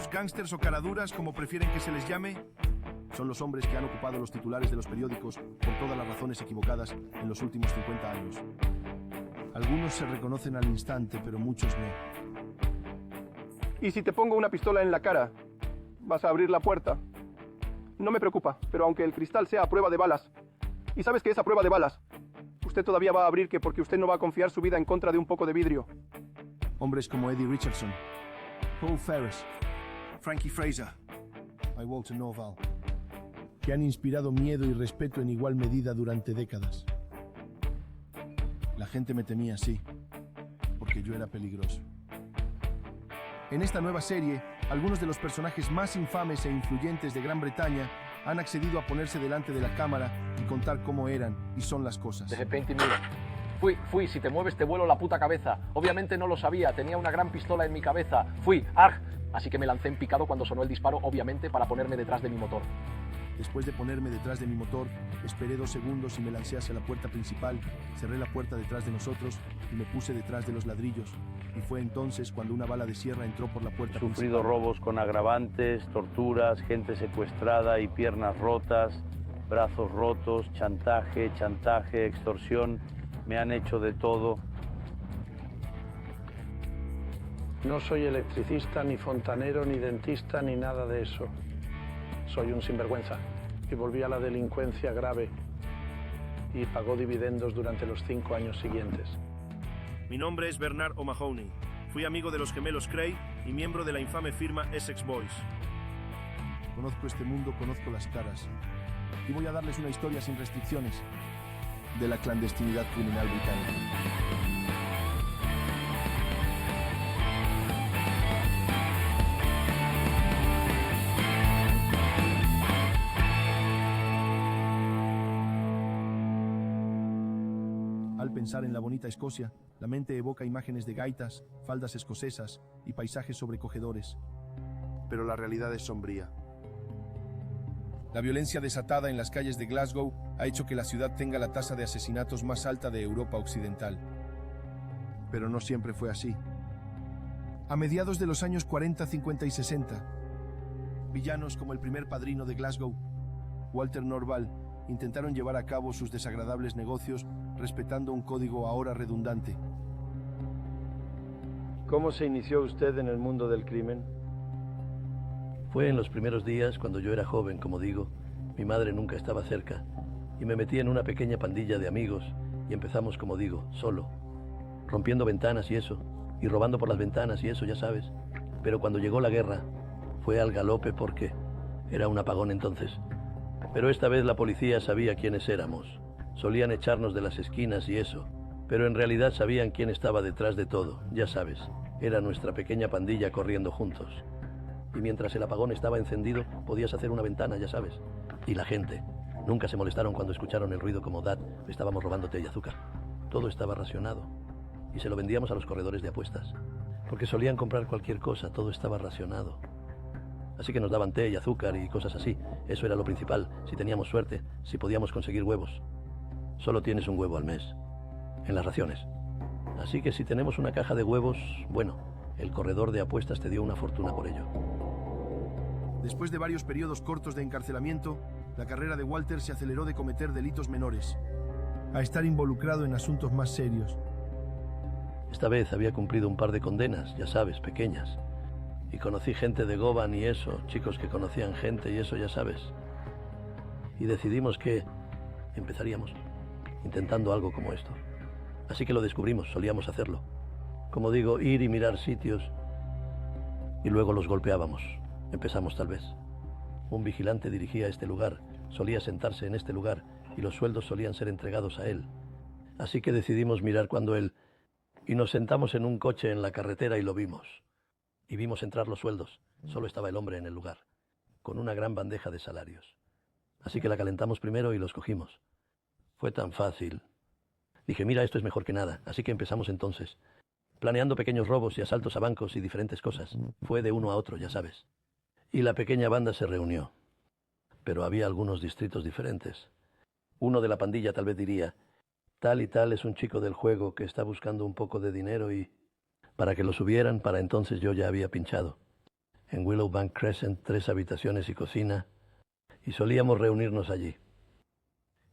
Los gángsters o caraduras, como prefieren que se les llame, son los hombres que han ocupado los titulares de los periódicos por todas las razones equivocadas en los últimos 50 años. Algunos se reconocen al instante, pero muchos no. ¿Y si te pongo una pistola en la cara, vas a abrir la puerta? No me preocupa, pero aunque el cristal sea a prueba de balas, y sabes que es a prueba de balas, usted todavía va a abrir que porque usted no va a confiar su vida en contra de un poco de vidrio. Hombres como Eddie Richardson, Paul Ferris, Frankie Fraser y Walter Norval, que han inspirado miedo y respeto en igual medida durante décadas. La gente me temía, sí, porque yo era peligroso. En esta nueva serie, algunos de los personajes más infames e influyentes de Gran Bretaña han accedido a ponerse delante de la cámara y contar cómo eran y son las cosas. De repente, mira. Fui, si te mueves te vuelo la puta cabeza. Obviamente no lo sabía, tenía una gran pistola en mi cabeza. Arg. Así que me lancé en picado cuando sonó el disparo, obviamente, para ponerme detrás de mi motor. Después de ponerme detrás de mi motor, esperé 2 segundos y me lancé hacia la puerta principal, cerré la puerta detrás de nosotros y me puse detrás de los ladrillos. Y fue entonces cuando una bala de sierra entró por la puerta principal. He sufrido robos con agravantes, torturas, gente secuestrada y piernas rotas, brazos rotos, chantaje, extorsión. Me han hecho de todo. No soy electricista, ni fontanero, ni dentista, ni nada de eso. Soy un sinvergüenza y volví a la delincuencia grave y pagó dividendos durante los 5 años siguientes. Mi nombre es Bernard O'Mahony. Fui amigo de los gemelos Cray y miembro de la infame firma Essex Boys. Conozco este mundo, conozco las caras. Y voy a darles una historia sin restricciones de la clandestinidad criminal británica. Al pensar en la bonita Escocia, la mente evoca imágenes de gaitas, faldas escocesas y paisajes sobrecogedores. Pero la realidad es sombría. La violencia desatada en las calles de Glasgow ha hecho que la ciudad tenga la tasa de asesinatos más alta de Europa Occidental. Pero no siempre fue así. A mediados de los años 40, 50 y 60, villanos como el primer padrino de Glasgow, Walter Norval, intentaron llevar a cabo sus desagradables negocios respetando un código ahora redundante. ¿Cómo se inició usted en el mundo del crimen? Fue en los primeros días, cuando yo era joven, como digo. Mi madre nunca estaba cerca y me metí en una pequeña pandilla de amigos y empezamos, como digo, solo, rompiendo ventanas y eso, y robando por las ventanas y eso, ya sabes. Pero cuando llegó la guerra, fue al galope porque era un apagón entonces. Pero esta vez la policía sabía quiénes éramos. Solían echarnos de las esquinas y eso, pero en realidad sabían quién estaba detrás de todo, ya sabes. Era nuestra pequeña pandilla corriendo juntos. Y mientras el apagón estaba encendido, podías hacer una ventana, ya sabes. Y la gente. Nunca se molestaron cuando escucharon el ruido como Dad, estábamos robando té y azúcar. Todo estaba racionado. Y se lo vendíamos a los corredores de apuestas. Porque solían comprar cualquier cosa, todo estaba racionado. Así que nos daban té y azúcar y cosas así. Eso era lo principal, si teníamos suerte, si podíamos conseguir huevos. Solo tienes un huevo al mes, en las raciones. Así que si tenemos una caja de huevos, bueno, el corredor de apuestas te dio una fortuna por ello. Después de varios periodos cortos de encarcelamiento, la carrera de Walter se aceleró de cometer delitos menores a estar involucrado en asuntos más serios. Esta vez había cumplido un par de condenas, ya sabes, pequeñas. Y conocí gente de Govan y eso, chicos que conocían gente y eso, ya sabes. Y decidimos que empezaríamos intentando algo como esto. Así que lo descubrimos, solíamos hacerlo. Como digo, ir y mirar sitios y luego los golpeábamos. Empezamos tal vez. Un vigilante dirigía este lugar, solía sentarse en este lugar y los sueldos solían ser entregados a él. Así que decidimos mirar cuando él... Y nos sentamos en un coche en la carretera y lo vimos. Y vimos entrar los sueldos. Solo estaba el hombre en el lugar, con una gran bandeja de salarios. Así que la calentamos primero y los cogimos. Fue tan fácil. Dije, mira, esto es mejor que nada. Así que empezamos entonces, planeando pequeños robos y asaltos a bancos y diferentes cosas. Fue de uno a otro, ya sabes. Y la pequeña banda se reunió. Pero había algunos distritos diferentes. Uno de la pandilla tal vez diría, tal y tal es un chico del juego que está buscando un poco de dinero y... Para que lo subieran, para entonces yo ya había pinchado. en Willowbank Crescent, 3 habitaciones y cocina, y solíamos reunirnos allí.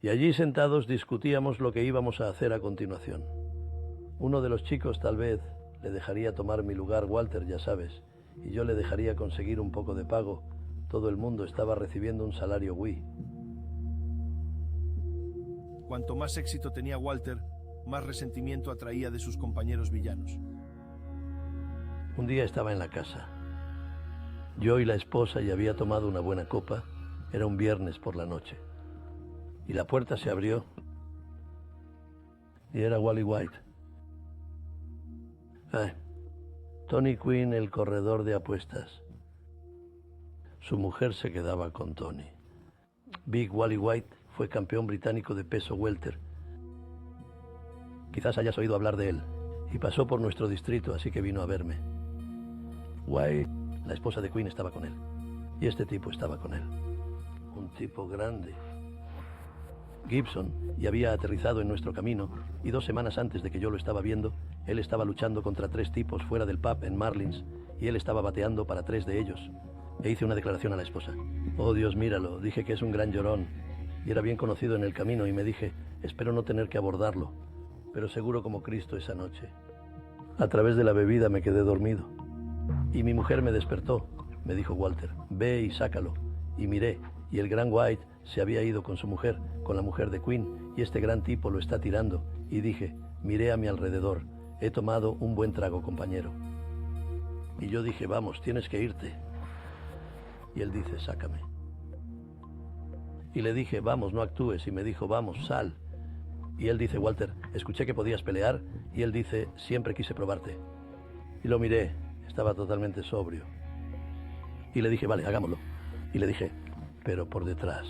Y allí sentados discutíamos lo que íbamos a hacer a continuación. Uno de los chicos tal vez le dejaría tomar mi lugar, Walter, ya sabes, y yo le dejaría conseguir un poco de pago. Todo el mundo estaba recibiendo un salario Wii. Cuanto más éxito tenía Walter, más resentimiento atraía de sus compañeros villanos. Un día estaba en la casa. Yo y la esposa ya había tomado una buena copa. Era un viernes por la noche. Y la puerta se abrió. Y era Wally White. Tony Quinn, el corredor de apuestas. Su mujer se quedaba con Tony. Big Wally White fue campeón británico de peso welter. Quizás hayas oído hablar de él. Y pasó por nuestro distrito, así que vino a verme. White, la esposa de Quinn, estaba con él. Y este tipo estaba con él. Un tipo grande. Gibson, y había aterrizado en nuestro camino, y 2 semanas antes de que yo lo estaba viendo, él estaba luchando contra 3 tipos fuera del pub en Marlins, y él estaba bateando para 3 de ellos. E hice una declaración a la esposa. Oh, Dios, míralo, dije que es un gran llorón, y era bien conocido en el camino, y me dije, espero no tener que abordarlo, pero seguro como Cristo esa noche. A través de la bebida me quedé dormido, y mi mujer me despertó. Me dijo Walter, ve y sácalo, y miré, y el gran White se había ido con su mujer, con la mujer de Quinn, y este gran tipo lo está tirando. Y dije, miré a mi alrededor, he tomado un buen trago, compañero. Y yo dije, vamos, tienes que irte. Y él dice, sácame. Y le dije, vamos, no actúes. Y me dijo, vamos, sal. Y él dice, Walter, escuché que podías pelear. Y él dice, siempre quise probarte. Y lo miré, estaba totalmente sobrio. Y le dije, vale, hagámoslo. Y le dije, pero por detrás.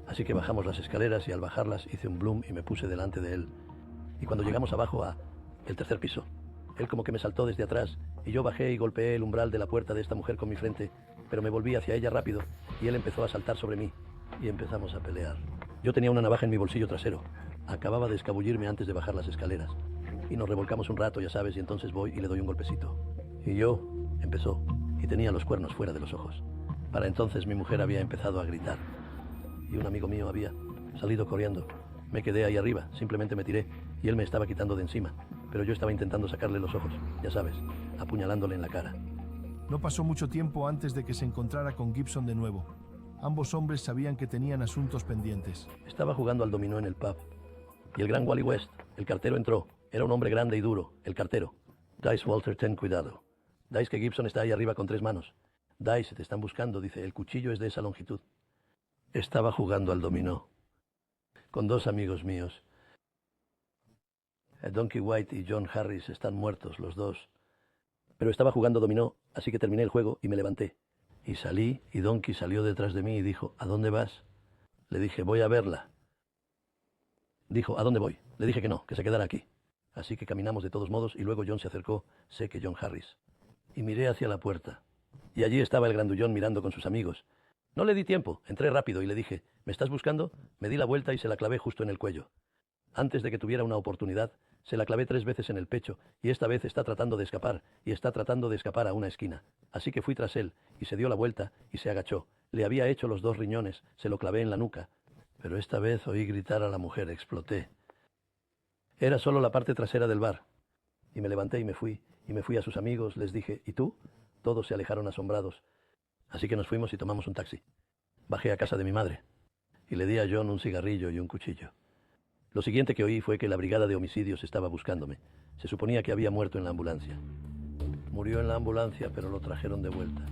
Así que bajamos las escaleras y al bajarlas hice un bloom y me puse delante de él. Y cuando llegamos abajo el 3er piso, él como que me saltó desde atrás y yo bajé y golpeé el umbral de la puerta de esta mujer con mi frente, pero me volví hacia ella rápido y él empezó a saltar sobre mí y empezamos a pelear. Yo tenía una navaja en mi bolsillo trasero. Acababa de escabullirme antes de bajar las escaleras. Y nos revolcamos un rato, ya sabes, y entonces voy y le doy un golpecito. Y yo empezó y tenía los cuernos fuera de los ojos. Para entonces mi mujer había empezado a gritar. Y un amigo mío había salido corriendo. Me quedé ahí arriba, simplemente me tiré y él me estaba quitando de encima. Pero yo estaba intentando sacarle los ojos, ya sabes, apuñalándole en la cara. No pasó mucho tiempo antes de que se encontrara con Gibson de nuevo. Ambos hombres sabían que tenían asuntos pendientes. Estaba jugando al dominó en el pub. Y el gran Wally West, el cartero, entró. Era un hombre grande y duro, el cartero. Dice, Walter, ten cuidado. Dice que Gibson está ahí arriba con 3 manos. Dice, te están buscando, dice, el cuchillo es de esa longitud. Estaba jugando al dominó con 2 amigos míos. Donkey White y John Harris están muertos los 2. Pero estaba jugando dominó, así que terminé el juego y me levanté. Y salí, y Donkey salió detrás de mí y dijo, ¿a dónde vas? Le dije, voy a verla. Dijo, ¿a dónde voy? Le dije que no, que se quedara aquí. Así que caminamos de todos modos y luego John se acercó, sé que John Harris. Y miré hacia la puerta. Y allí estaba el grandullón mirando con sus amigos. No le di tiempo, entré rápido y le dije, ¿me estás buscando? Me di la vuelta y se la clavé justo en el cuello. Antes de que tuviera una oportunidad, se la clavé 3 veces en el pecho y esta vez está tratando de escapar y está tratando de escapar a una esquina. Así que fui tras él y se dio la vuelta y se agachó. Le había hecho los 2 riñones, se lo clavé en la nuca. Pero esta vez oí gritar a la mujer, exploté. Era solo la parte trasera del bar. Y me levanté y me fui a sus amigos, les dije, ¿y tú? Todos se alejaron asombrados. Así que nos fuimos y tomamos un taxi. Bajé a casa de mi madre y le di a John un cigarrillo y un cuchillo. Lo siguiente que oí fue que la brigada de homicidios estaba buscándome. Se suponía que había muerto en la ambulancia. Murió en la ambulancia, pero lo trajeron de vuelta.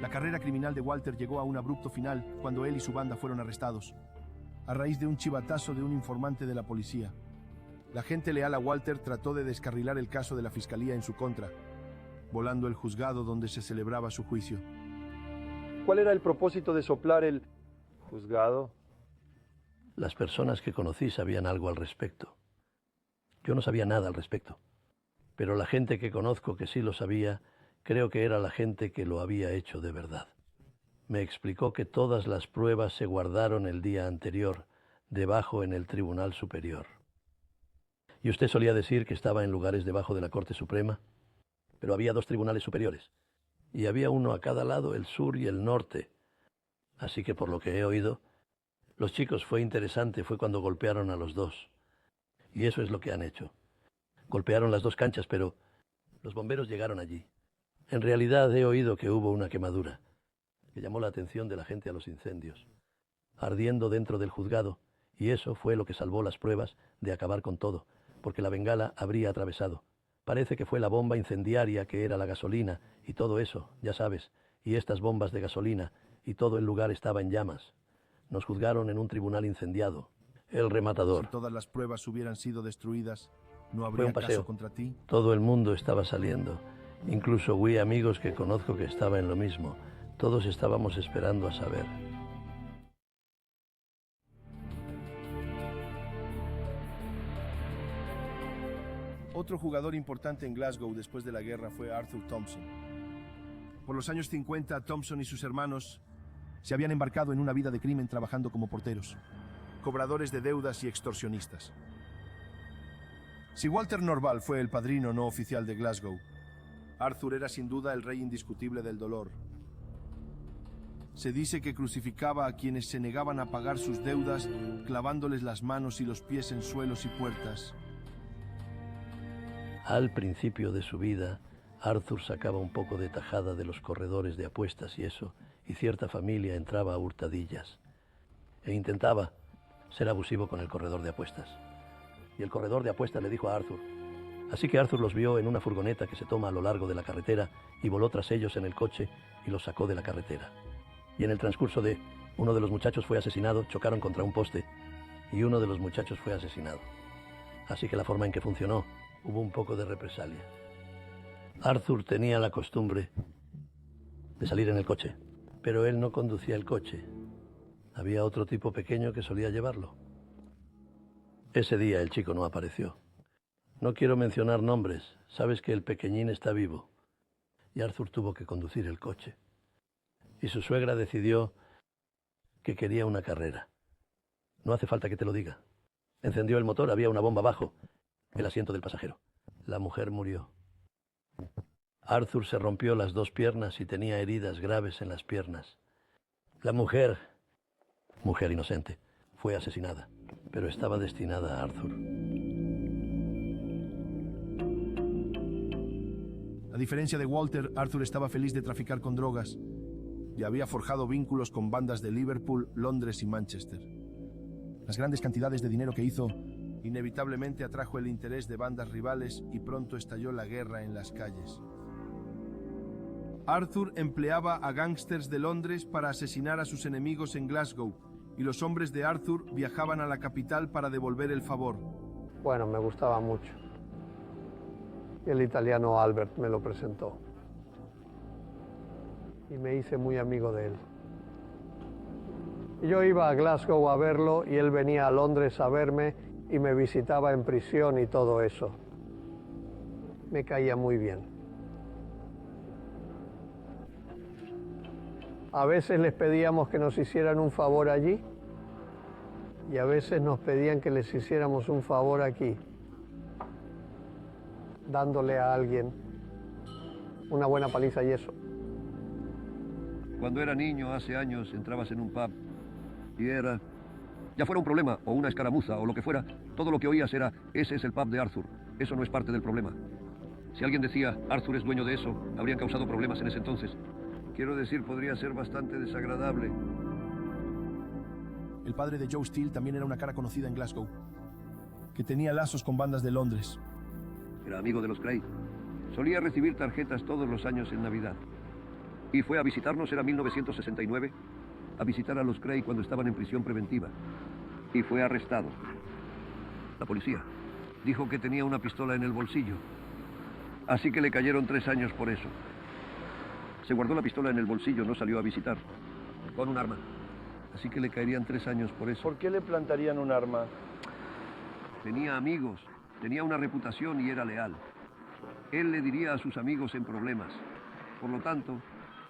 La carrera criminal de Walter llegó a un abrupto final cuando él y su banda fueron arrestados, a raíz de un chivatazo de un informante de la policía. La gente leal a Walter trató de descarrilar el caso de la fiscalía en su contra, volando el juzgado donde se celebraba su juicio. ¿Cuál era el propósito de soplar el juzgado? Las personas que conocí sabían algo al respecto. Yo no sabía nada al respecto, pero la gente que conozco que sí lo sabía, creo que era la gente que lo había hecho de verdad. Me explicó que todas las pruebas se guardaron el día anterior, debajo en el Tribunal Superior. Y usted solía decir que estaba en lugares debajo de la Corte Suprema, pero había 2 tribunales superiores, y había uno a cada lado, el sur y el norte. Así que por lo que he oído, los chicos fue cuando golpearon a los 2. Y eso es lo que han hecho. Golpearon las 2 canchas, pero los bomberos llegaron allí. En realidad he oído que hubo una quemadura, que llamó la atención de la gente a los incendios, ardiendo dentro del juzgado, y eso fue lo que salvó las pruebas de acabar con todo, porque la bengala habría atravesado. Parece que fue la bomba incendiaria que era la gasolina, y todo eso, ya sabes, y estas bombas de gasolina, y todo el lugar estaba en llamas. Nos juzgaron en un tribunal incendiado. El rematador. Si todas las pruebas hubieran sido destruidas, ¿no Fue habría un paseo. caso contra ti? Todo el mundo estaba saliendo. Incluso huí amigos que conozco que estaban en lo mismo. Todos estábamos esperando a saber. Otro jugador importante en Glasgow después de la guerra fue Arthur Thompson. Por los años 50, Thompson y sus hermanos se habían embarcado en una vida de crimen trabajando como porteros, cobradores de deudas y extorsionistas. Si Walter Norval fue el padrino no oficial de Glasgow, Arthur era sin duda el rey indiscutible del dolor. Se dice que crucificaba a quienes se negaban a pagar sus deudas, clavándoles las manos y los pies en suelos y puertas. Al principio de su vida, Arthur sacaba un poco de tajada de los corredores de apuestas y eso, y cierta familia entraba a hurtadillas. E intentaba ser abusivo con el corredor de apuestas. Y el corredor de apuestas le dijo a Arthur. Así que Arthur los vio en una furgoneta que se toma a lo largo de la carretera y voló tras ellos en el coche y los sacó de la carretera. Y en el transcurso de uno de los muchachos fue asesinado, chocaron contra un poste y uno de los muchachos fue asesinado. Así que la forma en que funcionó, hubo un poco de represalia. Arthur tenía la costumbre de salir en el coche, pero él no conducía el coche. Había otro tipo pequeño que solía llevarlo. Ese día el chico no apareció. No quiero mencionar nombres, sabes que el pequeñín está vivo. Y Arthur tuvo que conducir el coche. Y su suegra decidió que quería una carrera. No hace falta que te lo diga. Encendió el motor, había una bomba abajo, el asiento del pasajero. La mujer murió. Arthur se rompió las 2 piernas y tenía heridas graves en las piernas. La mujer inocente, fue asesinada, pero estaba destinada a Arthur. A diferencia de Walter, Arthur estaba feliz de traficar con drogas y había forjado vínculos con bandas de Liverpool, Londres y Manchester. Las grandes cantidades de dinero que hizo inevitablemente atrajo el interés de bandas rivales y pronto estalló la guerra en las calles. Arthur empleaba a gángsters de Londres para asesinar a sus enemigos en Glasgow y los hombres de Arthur viajaban a la capital para devolver el favor. Bueno, me gustaba mucho. El italiano Albert me lo presentó y me hice muy amigo de él. Yo iba a Glasgow a verlo y él venía a Londres a verme y me visitaba en prisión y todo eso. Me caía muy bien. A veces les pedíamos que nos hicieran un favor allí y a veces nos pedían que les hiciéramos un favor aquí, dándole a alguien una buena paliza y eso. Cuando era niño, hace años, entrabas en un pub y era, ya fuera un problema o una escaramuza o lo que fuera, todo lo que oías era, ese es el pub de Arthur, eso no es parte del problema. Si alguien decía, Arthur es dueño de eso, habrían causado problemas en ese entonces. Quiero decir, podría ser bastante desagradable. El padre de Joe Steele también era una cara conocida en Glasgow, que tenía lazos con bandas de Londres. Era amigo de los Cray. Solía recibir tarjetas todos los años en Navidad. Y fue a visitarnos, era 1969, a visitar a los Cray cuando estaban en prisión preventiva. Y fue arrestado. La policía dijo que tenía una pistola en el bolsillo. Así que le cayeron 3 años por eso. Se guardó la pistola en el bolsillo, no salió a visitar. Con un arma. Así que le caerían 3 años por eso. ¿Por qué le plantarían un arma? Tenía amigos, tenía una reputación y era leal. Él le diría a sus amigos en problemas. Por lo tanto,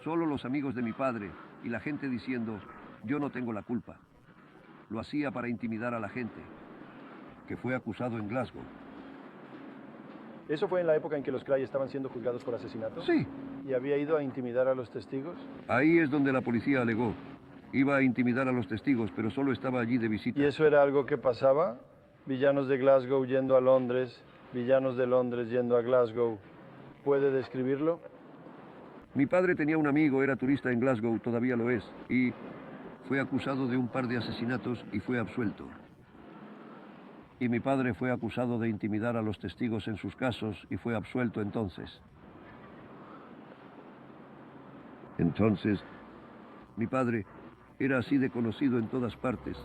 solo los amigos de mi padre y la gente diciendo, yo no tengo la culpa. Lo hacía para intimidar a la gente, que fue acusado en Glasgow. ¿Eso fue en la época en que los Cray estaban siendo juzgados por asesinato? Sí, ¿Y había ido a intimidar a los testigos? ahí es donde la policía alegó. Iba a intimidar a los testigos, pero solo estaba allí de visita. ¿Y eso era algo que pasaba? Villanos de Glasgow yendo a Londres, villanos de Londres yendo a Glasgow. ¿Puede describirlo? Mi padre tenía un amigo, era turista en Glasgow, todavía lo es, y fue acusado de un par de asesinatos y fue absuelto. Y mi padre fue acusado de intimidar a los testigos en sus casos y fue absuelto entonces. Entonces, mi padre era así de conocido en todas partes.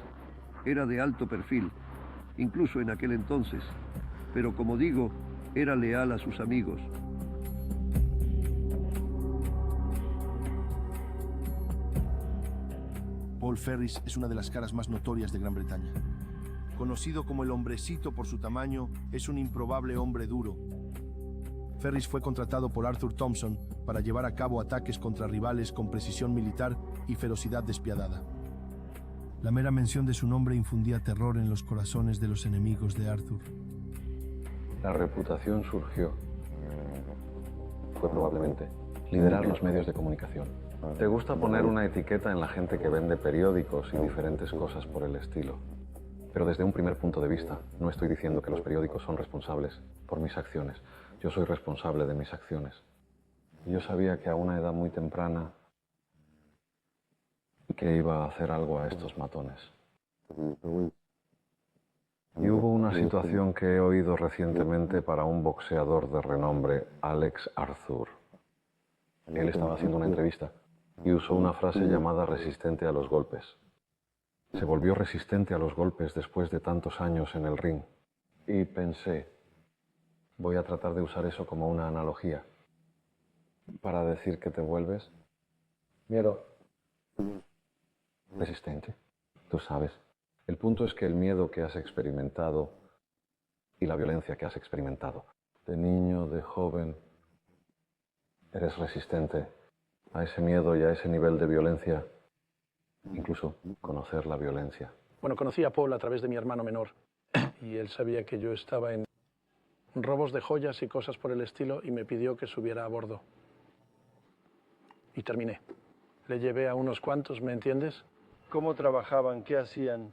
Era de alto perfil, incluso en aquel entonces. Pero como digo, era leal a sus amigos. Paul Ferris es una de las caras más notorias de Gran Bretaña. Conocido como el hombrecito por su tamaño, es un improbable hombre duro. Ferris fue contratado por Arthur Thompson para llevar a cabo ataques contra rivales con precisión militar y ferocidad despiadada. La mera mención de su nombre infundía terror en los corazones de los enemigos de Arthur. La reputación surgió. Fue probablemente liderar los medios de comunicación. Te gusta poner una etiqueta en la gente que vende periódicos y diferentes cosas por el estilo. Pero desde un primer punto de vista, no estoy diciendo que los periódicos son responsables por mis acciones. Yo soy responsable de mis acciones. Y yo sabía que a una edad muy temprana que iba a hacer algo a estos matones. Y hubo una situación que he oído recientemente para un boxeador de renombre, Alex Arthur. Él estaba haciendo una entrevista y usó una frase llamada resistente a los golpes. Se volvió resistente a los golpes después de tantos años en el ring. Y pensé, voy a tratar de usar eso como una analogía para decir que te vuelves miedo resistente. Tú sabes. El punto es que el miedo que has experimentado y la violencia que has experimentado, de niño, de joven, eres resistente a ese miedo y a ese nivel de violencia, incluso conocer la violencia. Bueno, conocí a Paul a través de mi hermano menor y él sabía que yo estaba en robos de joyas y cosas por el estilo y me pidió que subiera a bordo. Y terminé. Le llevé a unos cuantos, ¿me entiendes? ¿Cómo trabajaban? ¿Qué hacían?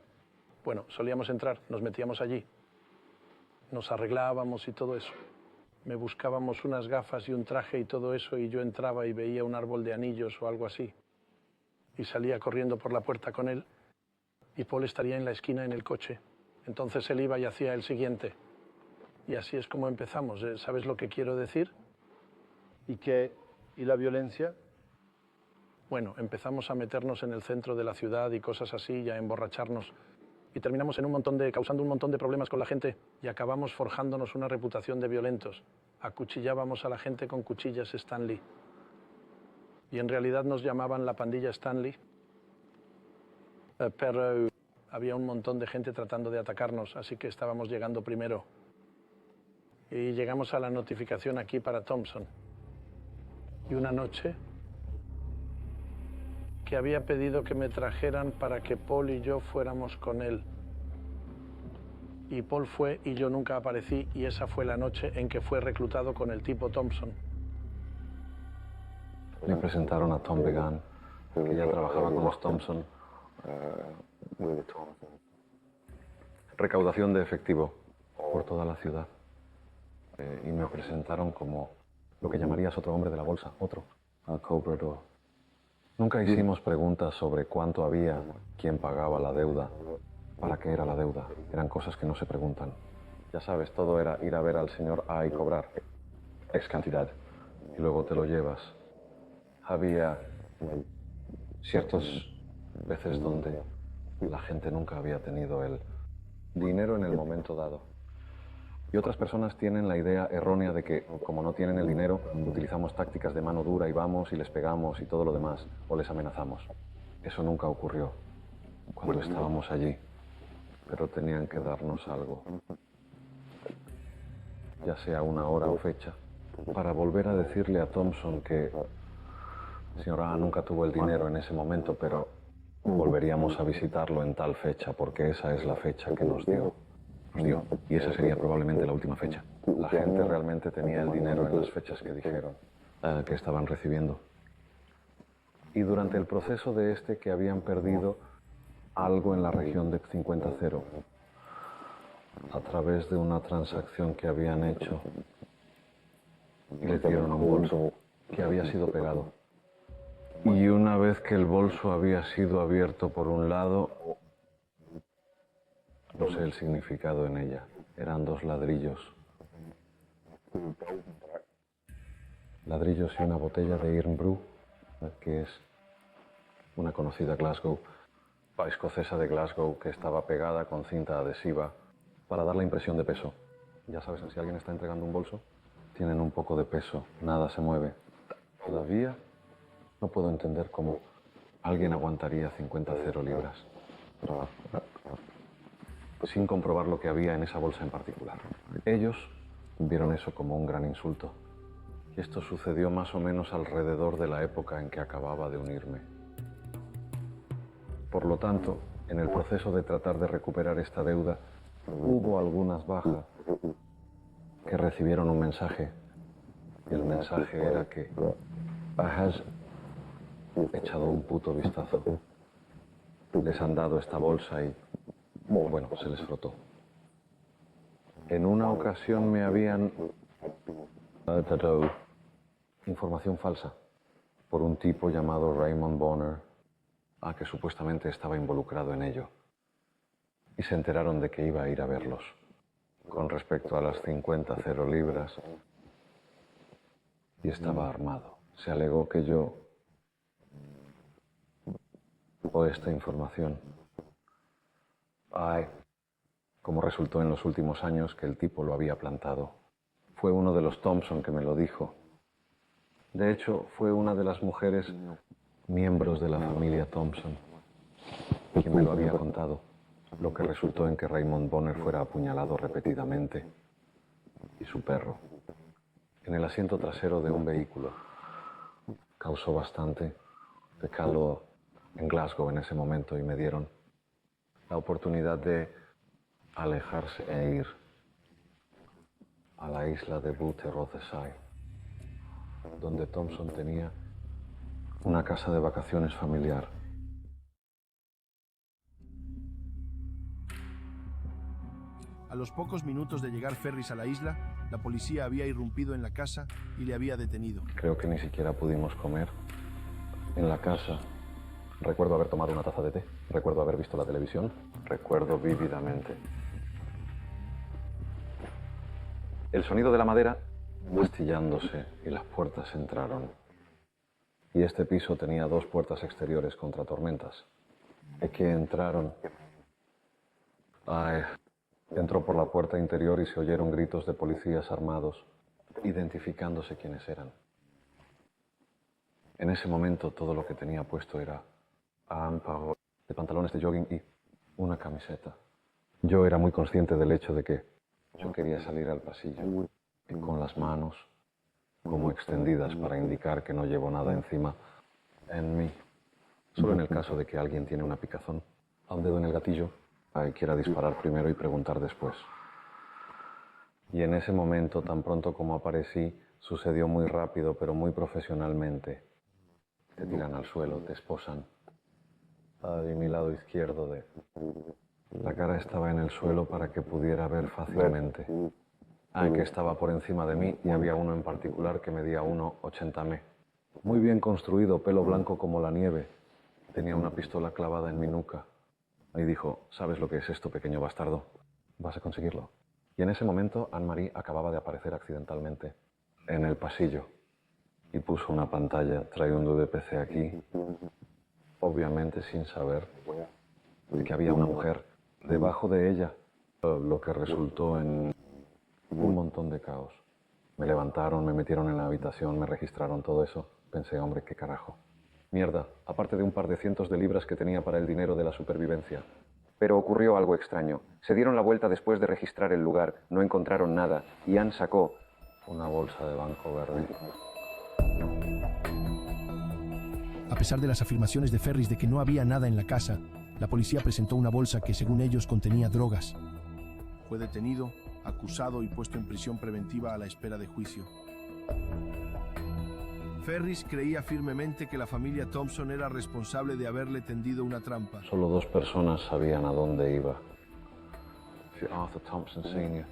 Bueno, solíamos entrar, nos metíamos allí, nos arreglábamos y todo eso. Me buscábamos unas gafas y un traje y todo eso y yo entraba y veía un árbol de anillos o algo así. Y salía corriendo por la puerta con él y Paul estaría en la esquina en el coche. Entonces él iba y hacía el siguiente. Y así es como empezamos. ¿Sabes lo que quiero decir? ¿Y qué? ¿Y la violencia? Bueno, empezamos a meternos en el centro de la ciudad y cosas así y a emborracharnos. Y terminamos causando un montón de problemas con la gente y acabamos forjándonos una reputación de violentos. Acuchillábamos a la gente con cuchillas Stanley. Y en realidad nos llamaban la pandilla Stanley. Pero había un montón de gente tratando de atacarnos, así que estábamos llegando primero. Y llegamos a la notificación aquí para Thompson. Y una noche que había pedido que me trajeran para que Paul y yo fuéramos con él. Y Paul fue y yo nunca aparecí y esa fue la noche en que fue reclutado con el tipo Thompson. Me presentaron a Tom Began, que ya trabajaba con los Thompson. Recaudación de efectivo por toda la ciudad. Y me presentaron como lo que llamarías otro hombre de la bolsa, otro, a cobrador. Nunca hicimos preguntas sobre cuánto había, quién pagaba la deuda, para qué era la deuda. Eran cosas que no se preguntan. Ya sabes, todo era ir a ver al señor A y cobrar X cantidad. Y luego te lo llevas. Había ciertas veces donde la gente nunca había tenido el dinero en el momento dado. Y otras personas tienen la idea errónea de que, como no tienen el dinero, utilizamos tácticas de mano dura y vamos y les pegamos y todo lo demás, o les amenazamos. Eso nunca ocurrió cuando estábamos allí, pero tenían que darnos algo, ya sea una hora o fecha, para volver a decirle a Thompson que el señor A nunca tuvo el dinero en ese momento, pero volveríamos a visitarlo en tal fecha, porque esa es la fecha que nos dio. nos dio, y esa sería probablemente la última fecha. La gente realmente tenía el dinero en las fechas que dijeron que estaban recibiendo. Y durante el proceso de que habían perdido algo en la región de 50-0 a través de una transacción que habían hecho, y le dieron un bolso que había sido pegado. Y una vez que el bolso había sido abierto por un lado, no sé el significado en ella. Eran 2 ladrillos. Ladrillos y una botella de Irn-Bru, que es una conocida Glasgow, escocesa de Glasgow, que estaba pegada con cinta adhesiva para dar la impresión de peso. Ya sabes, si alguien está entregando un bolso, tienen un poco de peso, nada se mueve. Todavía no puedo entender cómo alguien aguantaría 50-0 libras sin comprobar lo que había en esa bolsa en particular. Ellos vieron eso como un gran insulto. Y esto sucedió más o menos alrededor de la época en que acababa de unirme. Por lo tanto, en el proceso de tratar de recuperar esta deuda, hubo algunas bajas que recibieron un mensaje. Y el mensaje era que has echado un puto vistazo. Les han dado esta bolsa y, bueno, se les frotó. En una ocasión me habían información falsa por un tipo llamado Raymond Bonner, que supuestamente estaba involucrado en ello. Y se enteraron de que iba a ir a verlos. Con respecto a las 50-0 libras, y estaba armado. Se alegó que yo, o esta información, como resultó en los últimos años que el tipo lo había plantado. Fue uno de los Thompson que me lo dijo. De hecho, fue una de las mujeres miembros de la familia Thompson quien me lo había contado, lo que resultó en que Raymond Bonner fuera apuñalado repetidamente y su perro en el asiento trasero de un vehículo. Causó bastante calor en Glasgow en ese momento y me dieron la oportunidad de alejarse e ir a la isla de Butte Rothesay, donde Thompson tenía una casa de vacaciones familiar. A los pocos minutos de llegar Ferris a la isla, la policía había irrumpido en la casa y le había detenido. Creo que ni siquiera pudimos comer en la casa. Recuerdo haber tomado una taza de té, recuerdo haber visto la televisión, recuerdo vívidamente el sonido de la madera astillándose y las puertas entraron. Y este piso tenía 2 puertas exteriores contra tormentas. Y que entraron. Entró por la puerta interior y se oyeron gritos de policías armados, identificándose quiénes eran. En ese momento todo lo que tenía puesto era de pantalones de jogging y una camiseta. Yo era muy consciente del hecho de que yo quería salir al pasillo y con las manos como extendidas para indicar que no llevo nada encima en mí. Solo en el caso de que alguien tiene una picazón a un dedo en el gatillo, quiera disparar primero y preguntar después. Y en ese momento, tan pronto como aparecí, sucedió muy rápido, pero muy profesionalmente. Te tiran al suelo, te esposan. De mi lado izquierdo, la cara estaba en el suelo para que pudiera ver fácilmente. Que estaba por encima de mí y había uno en particular que medía 1,80 m. Muy bien construido, pelo blanco como la nieve. Tenía una pistola clavada en mi nuca. Y dijo, ¿sabes lo que es esto, pequeño bastardo? Vas a conseguirlo. Y en ese momento, Anne-Marie acababa de aparecer accidentalmente en el pasillo. Y puso una pantalla trayendo de PC aquí, obviamente sin saber que había una mujer debajo de ella, lo que resultó en un montón de caos. Me levantaron, me metieron en la habitación, me registraron todo eso. Pensé, hombre, qué carajo. Mierda, aparte de un par de cientos de libras que tenía para el dinero de la supervivencia. Pero ocurrió algo extraño. Se dieron la vuelta después de registrar el lugar, no encontraron nada, y Anne sacó una bolsa de banco verde. A pesar de las afirmaciones de Ferris de que no había nada en la casa, la policía presentó una bolsa que, según ellos, contenía drogas. Fue detenido, acusado y puesto en prisión preventiva a la espera de juicio. Ferris creía firmemente que la familia Thompson era responsable de haberle tendido una trampa. Solo 2 personas sabían a dónde iba. Arthur Thompson Sr.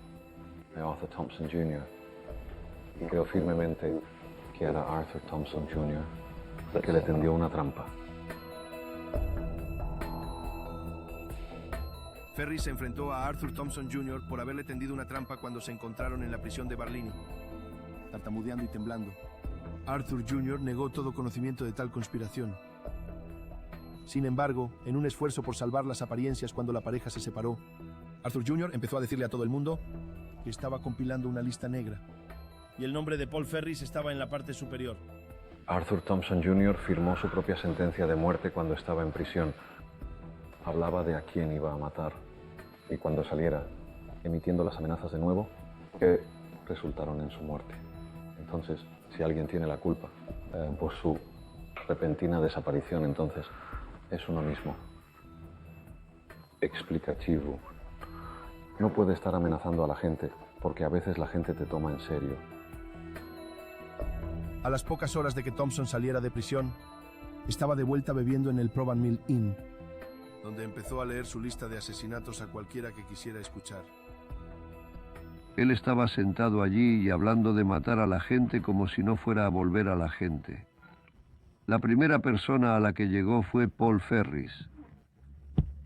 y Arthur Thompson Jr. Y creo firmemente que era Arthur Thompson Jr. el que le tendió una trampa. Ferris se enfrentó a Arthur Thompson Jr. por haberle tendido una trampa cuando se encontraron en la prisión de Barlini, tartamudeando y temblando. Arthur Jr. negó todo conocimiento de tal conspiración. Sin embargo, en un esfuerzo por salvar las apariencias cuando la pareja se separó, Arthur Jr. empezó a decirle a todo el mundo que estaba compilando una lista negra, y el nombre de Paul Ferris estaba en la parte superior. Arthur Thompson Jr. firmó su propia sentencia de muerte cuando estaba en prisión. Hablaba de a quién iba a matar, y cuando saliera, emitiendo las amenazas de nuevo, que resultaron en su muerte. Entonces, si alguien tiene la culpa por su repentina desaparición, entonces es uno mismo. Explicativo. No puede estar amenazando a la gente, porque a veces la gente te toma en serio. A las pocas horas de que Thompson saliera de prisión, estaba de vuelta bebiendo en el Provan Mill Inn, donde empezó a leer su lista de asesinatos a cualquiera que quisiera escuchar. Él estaba sentado allí y hablando de matar a la gente como si no fuera a volver a la gente. La primera persona a la que llegó fue Paul Ferris.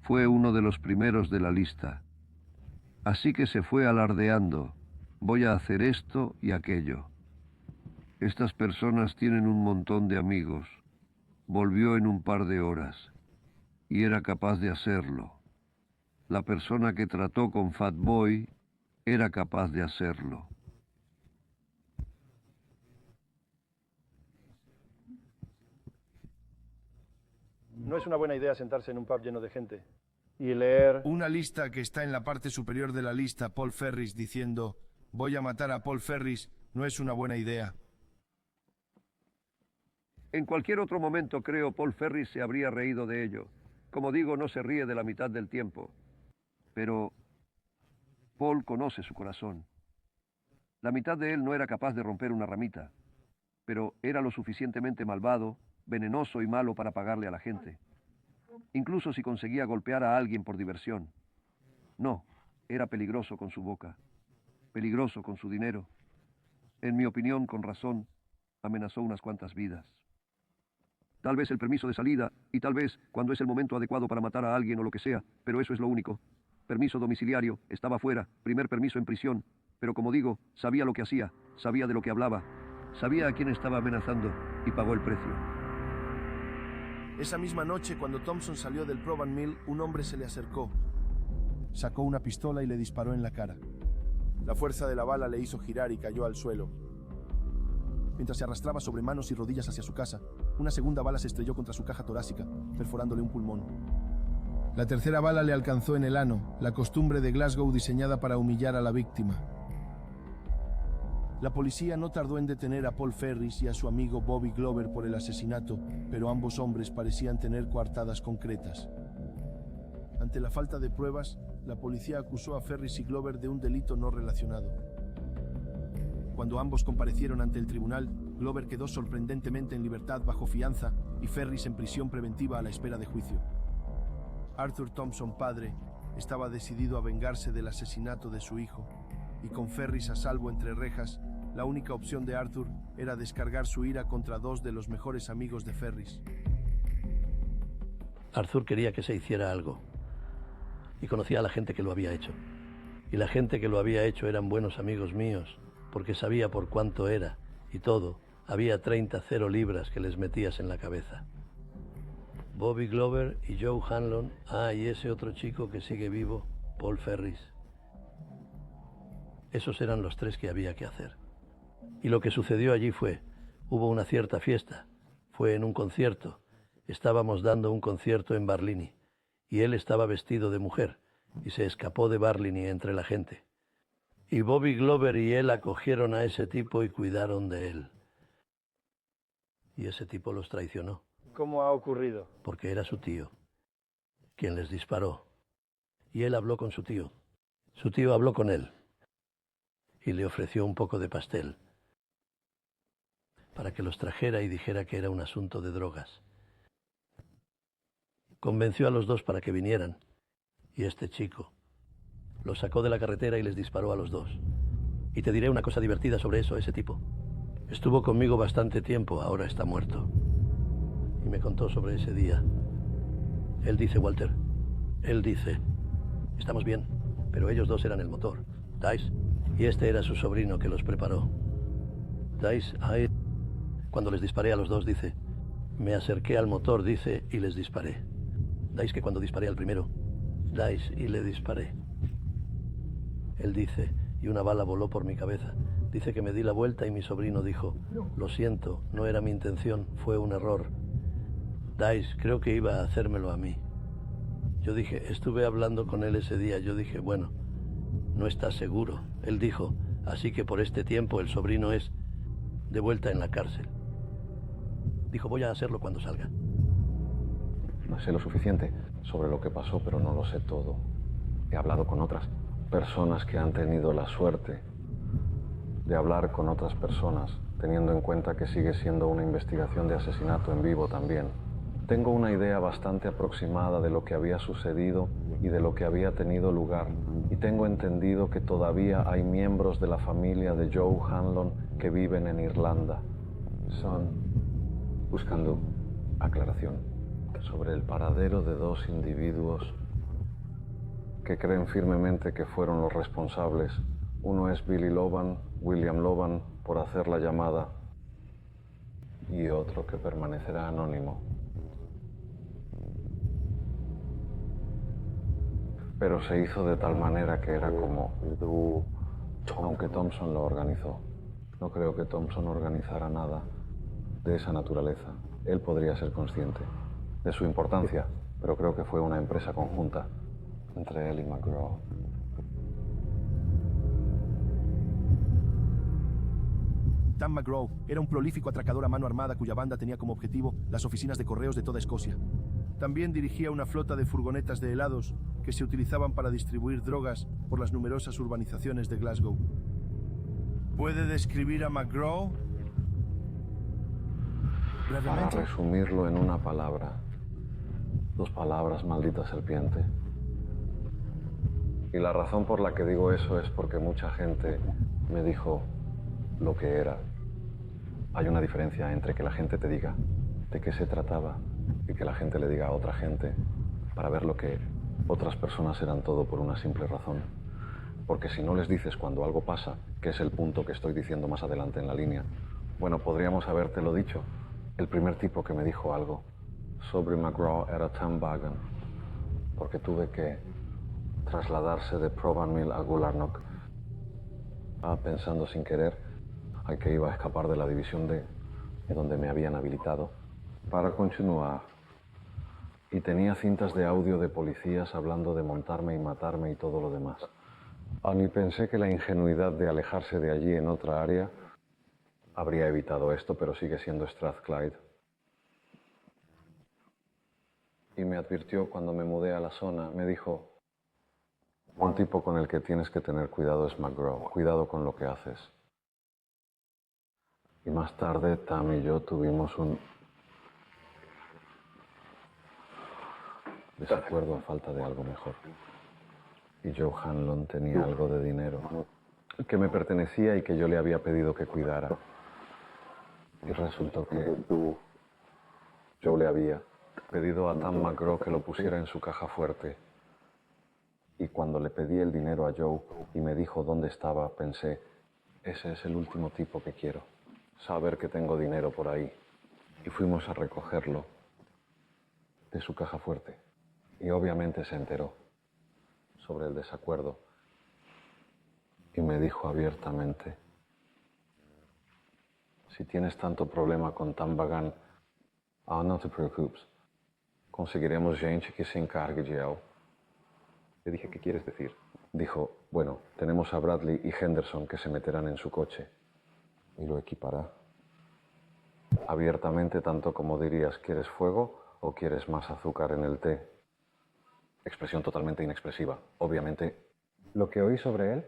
Fue uno de los primeros de la lista. Así que se fue alardeando. Voy a hacer esto y aquello. Estas personas tienen un montón de amigos. Volvió en un par de horas. Y era capaz de hacerlo. La persona que trató con Fat Boy era capaz de hacerlo. No es una buena idea sentarse en un pub lleno de gente y leer una lista que está en la parte superior de la lista, Paul Ferris, diciendo voy a matar a Paul Ferris, no es una buena idea. En cualquier otro momento, creo, Paul Ferris se habría reído de ello. Como digo, no se ríe de la mitad del tiempo. Pero Paul conoce su corazón. La mitad de él no era capaz de romper una ramita, pero era lo suficientemente malvado, venenoso y malo para pagarle a la gente. Incluso si conseguía golpear a alguien por diversión. No, era peligroso con su boca, peligroso con su dinero. En mi opinión, con razón, amenazó unas cuantas vidas. Tal vez el permiso de salida, y tal vez cuando es el momento adecuado para matar a alguien o lo que sea, pero eso es lo único. Permiso domiciliario, estaba fuera, primer permiso en prisión, pero como digo, sabía lo que hacía, sabía de lo que hablaba, sabía a quién estaba amenazando y pagó el precio. Esa misma noche, cuando Thompson salió del Provan Mill, un hombre se le acercó. Sacó una pistola y le disparó en la cara. La fuerza de la bala le hizo girar y cayó al suelo. Mientras se arrastraba sobre manos y rodillas hacia su casa, una segunda bala se estrelló contra su caja torácica, perforándole un pulmón. La tercera bala le alcanzó en el ano, la costumbre de Glasgow diseñada para humillar a la víctima. La policía no tardó en detener a Paul Ferris y a su amigo Bobby Glover por el asesinato, pero ambos hombres parecían tener coartadas concretas. Ante la falta de pruebas, la policía acusó a Ferris y Glover de un delito no relacionado. Cuando ambos comparecieron ante el tribunal, Glover quedó sorprendentemente en libertad bajo fianza y Ferris en prisión preventiva a la espera de juicio. Arthur Thompson, padre, estaba decidido a vengarse del asesinato de su hijo, y con Ferris a salvo entre rejas, la única opción de Arthur era descargar su ira contra dos de los mejores amigos de Ferris. Arthur quería que se hiciera algo, y conocía a la gente que lo había hecho. Y la gente que lo había hecho eran buenos amigos míos, porque sabía por cuánto era, y todo, había 30 0 libras que les metías en la cabeza. Bobby Glover y Joe Hanlon, y ese otro chico que sigue vivo, Paul Ferris. Esos eran los 3 que había que hacer. Y lo que sucedió allí fue, hubo una cierta fiesta, fue en un concierto, estábamos dando un concierto en Barlini, y él estaba vestido de mujer, y se escapó de Barlini entre la gente. Y Bobby Glover y él acogieron a ese tipo y cuidaron de él. Y ese tipo los traicionó. ¿Cómo ha ocurrido? Porque era su tío, quien les disparó. Y él habló con su tío. Su tío habló con él y le ofreció un poco de pastel para que los trajera y dijera que era un asunto de drogas. Convenció a los dos para que vinieran y este chico los sacó de la carretera y les disparó a los dos. Y te diré una cosa divertida sobre eso, ese tipo. Estuvo conmigo bastante tiempo, ahora está muerto. Y me contó sobre ese día. Él dice, Walter, él dice, estamos bien, pero ellos dos eran el motor, Dice, y este era su sobrino que los preparó. Dice, ahí, cuando les disparé a los dos, dice, me acerqué al motor, dice, y les disparé. Dice que cuando disparé al primero, Dice, y le disparé. Él dice, y una bala voló por mi cabeza. Dice que me di la vuelta y mi sobrino dijo, lo siento, no era mi intención, fue un error. Dice, creo que iba a hacérmelo a mí. Yo dije, estuve hablando con él ese día, yo dije, bueno, no está seguro. Él dijo, así que por este tiempo el sobrino es de vuelta en la cárcel. Dijo, voy a hacerlo cuando salga. No sé lo suficiente sobre lo que pasó, pero no lo sé todo. He hablado con otras personas que han tenido la suerte de hablar con otras personas, teniendo en cuenta que sigue siendo una investigación de asesinato en vivo también. Tengo una idea bastante aproximada de lo que había sucedido y de lo que había tenido lugar, y tengo entendido que todavía hay miembros de la familia de Joe Hanlon que viven en Irlanda. Son buscando aclaración sobre el paradero de dos individuos que creen firmemente que fueron los responsables. Uno es Billy Loban, William Loban, por hacer la llamada, y otro que permanecerá anónimo. Pero se hizo de tal manera que era como, aunque Thompson lo organizó. No creo que Thompson organizara nada de esa naturaleza. Él podría ser consciente de su importancia, pero creo que fue una empresa conjunta entre él y McGraw. Tam McGraw era un prolífico atracador a mano armada cuya banda tenía como objetivo las oficinas de correos de toda Escocia. También dirigía una flota de furgonetas de helados que se utilizaban para distribuir drogas por las numerosas urbanizaciones de Glasgow. ¿Puede describir a McGraw? Para resumirlo en una palabra, 2 palabras, maldita serpiente. Y la razón por la que digo eso es porque mucha gente me dijo lo que era. Hay una diferencia entre que la gente te diga de qué se trataba y que la gente le diga a otra gente para ver lo que otras personas eran todo por una simple razón. Porque si no les dices cuando algo pasa, que es el punto que estoy diciendo más adelante en la línea, bueno, podríamos habértelo dicho. El primer tipo que me dijo algo sobre McGraw era Tam Bagan, porque tuve que trasladarse de Provanmill a Gularnock, pensando sin querer a que iba a escapar de la división D, de donde me habían habilitado, para continuar. Y tenía cintas de audio de policías hablando de montarme y matarme y todo lo demás. Ni pensé que la ingenuidad de alejarse de allí en otra área habría evitado esto, pero sigue siendo Strathclyde. Y me advirtió cuando me mudé a la zona, me dijo, un tipo con el que tienes que tener cuidado es McGraw, cuidado con lo que haces. Y más tarde Tam y yo tuvimos un desacuerdo a falta de algo mejor. Y Joe Hanlon tenía algo de dinero que me pertenecía y que yo le había pedido que cuidara. Y resultó que Joe le había pedido a Tam McGraw que lo pusiera en su caja fuerte. Y cuando le pedí el dinero a Joe y me dijo dónde estaba, pensé, ese es el último tipo que quiero. Saber que tengo dinero por ahí. Y fuimos a recogerlo de su caja fuerte. Y obviamente se enteró sobre el desacuerdo. Y me dijo abiertamente, si tienes tanto problema con Tam Bagan, no te preocupes. Conseguiremos gente que se encargue de él. Le dije, ¿qué quieres decir? Dijo, bueno, tenemos a Bradley y Henderson que se meterán en su coche y lo equipará. Abiertamente, tanto como dirías, ¿quieres fuego o quieres más azúcar en el té? Expresión totalmente inexpresiva. Obviamente, Lo que oí sobre él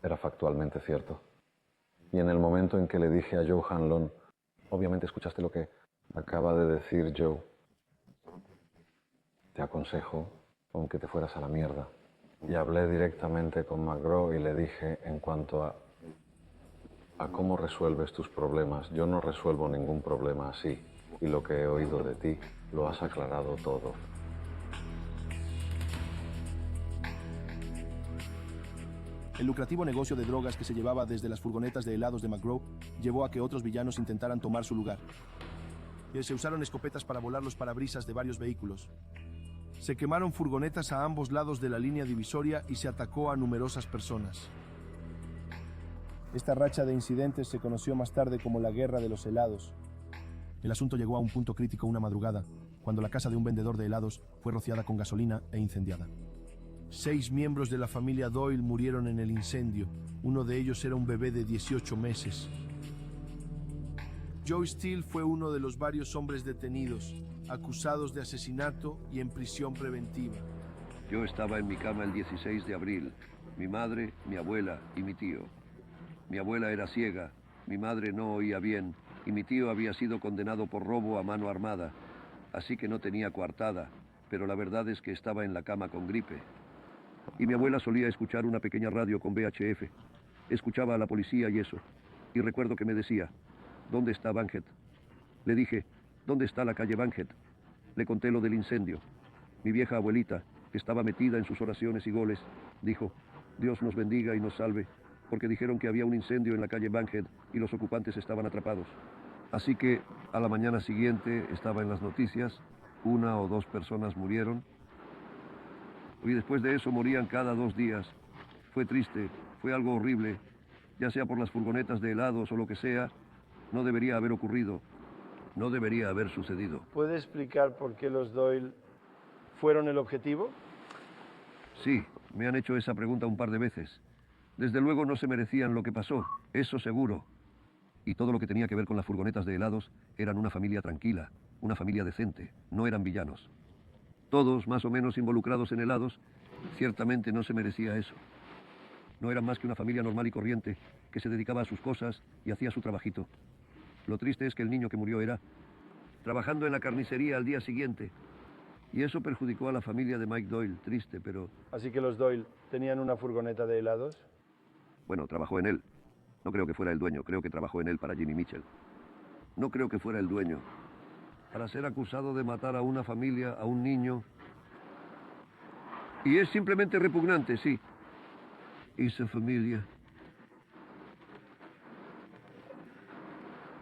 era factualmente cierto. Y en el momento en que le dije a Joe Hanlon, obviamente escuchaste lo que acaba de decir Joe, te aconsejo con que te fueras a la mierda. Y hablé directamente con McGraw y le dije en cuanto a cómo resuelves tus problemas. Yo no resuelvo ningún problema así. Y lo que he oído de ti lo has aclarado todo. El lucrativo negocio de drogas que se llevaba desde las furgonetas de helados de McGraw llevó a que otros villanos intentaran tomar su lugar. Se usaron escopetas para volar los parabrisas de varios vehículos. Se quemaron furgonetas a ambos lados de la línea divisoria y se atacó a numerosas personas. Esta racha de incidentes se conoció más tarde como la Guerra de los Helados. El asunto llegó a un punto crítico una madrugada, cuando la casa de un vendedor de helados fue rociada con gasolina e incendiada. 6 miembros de la familia Doyle murieron en el incendio. Uno de ellos era un bebé de 18 meses. Joe Steele fue uno de los varios hombres detenidos, acusados de asesinato y en prisión preventiva. Yo estaba en mi cama el 16 de abril. Mi madre, mi abuela y mi tío. Mi abuela era ciega, mi madre no oía bien y mi tío había sido condenado por robo a mano armada. Así que no tenía coartada, pero la verdad es que estaba en la cama con gripe. Y mi abuela solía escuchar una pequeña radio con VHF. Escuchaba a la policía y eso. Y recuerdo que me decía, ¿dónde está Bankhead? Le dije, ¿dónde está la calle Bankhead? Le conté lo del incendio. Mi vieja abuelita, que estaba metida en sus oraciones y goles, dijo, Dios nos bendiga y nos salve, porque dijeron que había un incendio en la calle Bankhead y los ocupantes estaban atrapados. Así que a la mañana siguiente estaba en las noticias, 1 o 2 personas murieron. Y después de eso morían cada 2 días. Fue triste, fue algo horrible, ya sea por las furgonetas de helados o lo que sea, no debería haber ocurrido, no debería haber sucedido. ¿Puede explicar por qué los Doyle fueron el objetivo? Sí, me han hecho esa pregunta un par de veces. Desde luego no se merecían lo que pasó, eso seguro. Y todo lo que tenía que ver con las furgonetas de helados eran una familia tranquila, una familia decente, no eran villanos. Todos más o menos involucrados en helados, ciertamente no se merecía eso. No eran más que una familia normal y corriente que se dedicaba a sus cosas y hacía su trabajito. Lo triste es que el niño que murió era trabajando en la carnicería al día siguiente. Y eso perjudicó a la familia de Mike Doyle, triste, pero... Así que los Doyle tenían una furgoneta de helados. Bueno, trabajó en él. No creo que fuera el dueño, creo que trabajó en él para Jimmy Mitchell. No creo que fuera el dueño. Para ser acusado de matar a una familia, a un niño... Y es simplemente repugnante, sí. Esa familia.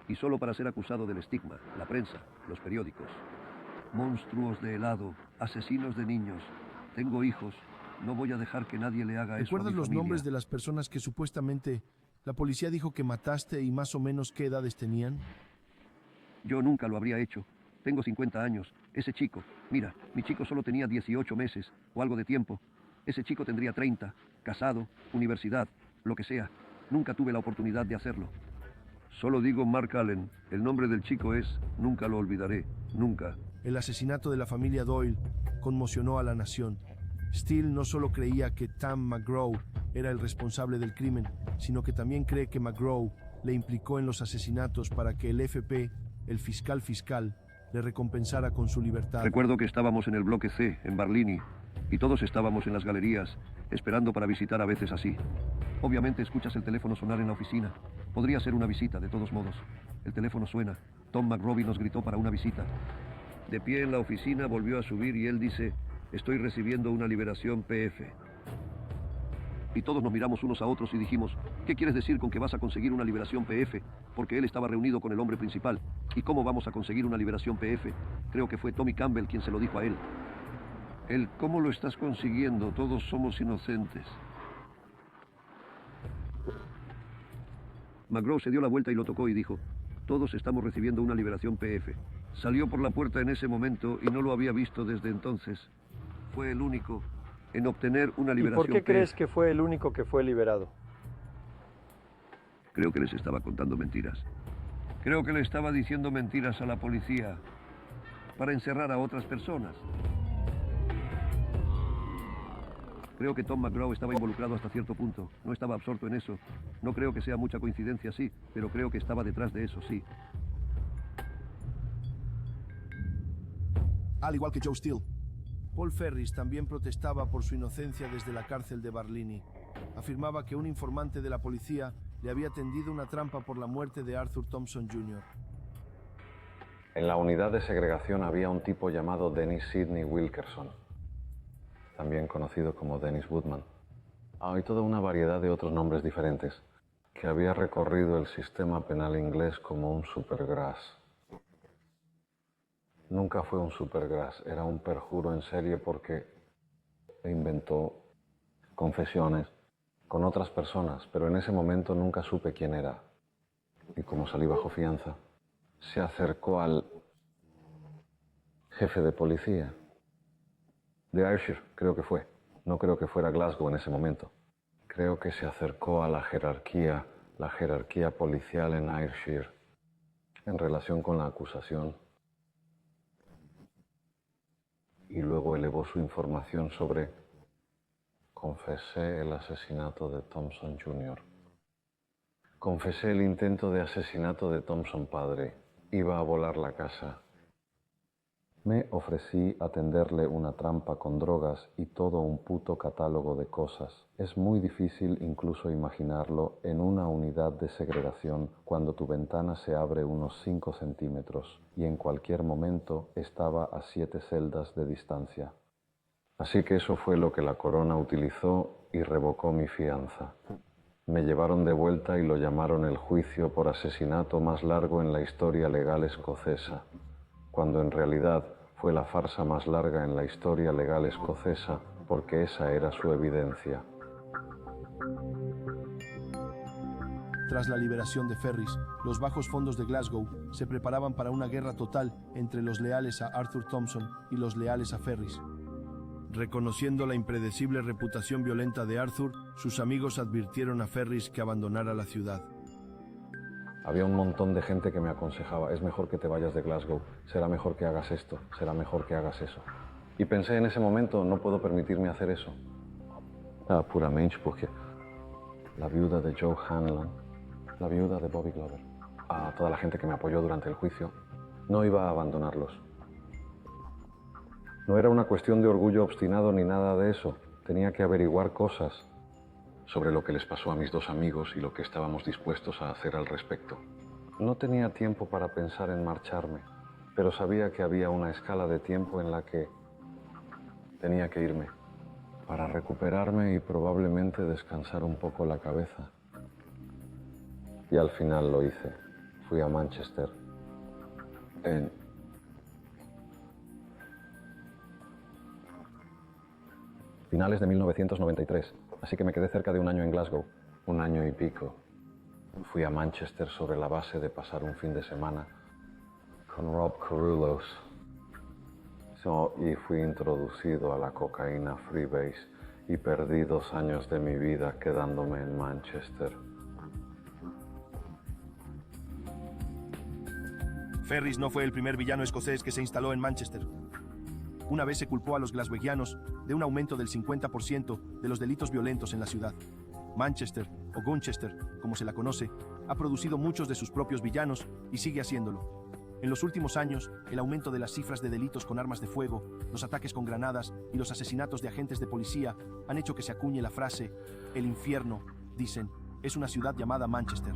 Y solo para ser acusado del estigma, la prensa, los periódicos. Monstruos de helado, asesinos de niños. Tengo hijos, no voy a dejar que nadie le haga eso a mi ¿Recuerdas los familia? nombres de las personas que supuestamente la policía dijo que mataste y más o menos qué edades tenían? Yo nunca lo habría hecho. Tengo 50 años. Ese chico, mira, mi chico solo tenía 18 meses o algo de tiempo. Ese chico tendría 30, casado, universidad, lo que sea. Nunca tuve la oportunidad de hacerlo. Solo digo Mark Allen. El nombre del chico es, nunca lo olvidaré, nunca. El asesinato de la familia Doyle conmocionó a la nación. Steele no solo creía que Tam McGraw era el responsable del crimen, sino que también cree que McGraw le implicó en los asesinatos para que el FP, el fiscal, le recompensara con su libertad. Recuerdo que estábamos en el bloque C, en Barlini, y todos estábamos en las galerías, esperando para visitar a veces así. Obviamente escuchas el teléfono sonar en la oficina. Podría ser una visita, de todos modos. El teléfono suena. Tom McRobbie nos gritó para una visita. De pie en la oficina volvió a subir y él dice, estoy recibiendo una liberación PF. Y todos nos miramos unos a otros y dijimos, ¿qué quieres decir con que vas a conseguir una liberación PF? Porque él estaba reunido con el hombre principal. ¿Y cómo vamos a conseguir una liberación PF? Creo que fue Tommy Campbell quien se lo dijo a él. Él, ¿cómo lo estás consiguiendo? Todos somos inocentes. McGraw se dio la vuelta y lo tocó y dijo, todos estamos recibiendo una liberación PF. Salió por la puerta en ese momento y no lo había visto desde entonces. Fue el único en obtener una liberación PF. ¿Y por qué crees que fue el único que fue liberado? Creo que les estaba contando mentiras. Creo que le estaba diciendo mentiras a la policía para encerrar a otras personas. Creo que Tom McGraw estaba involucrado hasta cierto punto. No estaba absorto en eso. No creo que sea mucha coincidencia, sí, pero creo que estaba detrás de eso, sí. Al igual que Joe Steele, Paul Ferris también protestaba por su inocencia desde la cárcel de Barlini. Afirmaba que un informante de la policía le había tendido una trampa por la muerte de Arthur Thompson Jr. En la unidad de segregación había un tipo llamado Dennis Sidney Wilkerson, también conocido como Dennis Woodman. Y toda una variedad de otros nombres diferentes, que había recorrido el sistema penal inglés como un supergrass. Nunca fue un supergrass, era un perjuro en serie porque inventó confesiones con otras personas, pero en ese momento nunca supe quién era. Y como salí bajo fianza, se acercó al jefe de policía de Ayrshire, creo que fue. No creo que fuera Glasgow en ese momento. Creo que se acercó a la jerarquía policial en Ayrshire en relación con la acusación. Y luego elevó su información sobre: confesé el asesinato de Thompson Jr. Confesé el intento de asesinato de Thompson padre. Iba a volar la casa. Me ofrecí a tenderle una trampa con drogas y todo un puto catálogo de cosas. Es muy difícil incluso imaginarlo en una unidad de segregación cuando tu ventana se abre unos 5 centímetros y en cualquier momento estaba a 7 celdas de distancia. Así que eso fue lo que la corona utilizó y revocó mi fianza. Me llevaron de vuelta y lo llamaron el juicio por asesinato más largo en la historia legal escocesa, cuando en realidad fue la farsa más larga en la historia legal escocesa, porque esa era su evidencia. Tras la liberación de Ferris, los bajos fondos de Glasgow se preparaban para una guerra total entre los leales a Arthur Thompson y los leales a Ferris. Reconociendo la impredecible reputación violenta de Arthur, sus amigos advirtieron a Ferris que abandonara la ciudad. Había un montón de gente que me aconsejaba: es mejor que te vayas de Glasgow, será mejor que hagas esto, será mejor que hagas eso. Y pensé en ese momento: no puedo permitirme hacer eso. Puramente porque la viuda de Joe Hanlon, la viuda de Bobby Glover, a toda la gente que me apoyó durante el juicio, no iba a abandonarlos. No era una cuestión de orgullo obstinado ni nada de eso. Tenía que averiguar cosas sobre lo que les pasó a mis dos amigos y lo que estábamos dispuestos a hacer al respecto. No tenía tiempo para pensar en marcharme, pero sabía que había una escala de tiempo en la que tenía que irme para recuperarme y probablemente descansar un poco la cabeza. Y al final lo hice. Fui a Manchester en finales de 1993, así que me quedé cerca de un año en Glasgow, 1 año y pico. Fui a Manchester sobre la base de pasar un fin de semana con Rob Carullos. Y fui introducido a la cocaína Freebase y perdí 2 años de mi vida quedándome en Manchester. Ferris no fue el primer villano escocés que se instaló en Manchester. Una vez se culpó a los glaswegianos de un aumento del 50% de los delitos violentos en la ciudad. Manchester, o Gunchester, como se la conoce, ha producido muchos de sus propios villanos y sigue haciéndolo. En los últimos años, el aumento de las cifras de delitos con armas de fuego, los ataques con granadas y los asesinatos de agentes de policía han hecho que se acuñe la frase: el infierno, dicen, es una ciudad llamada Manchester.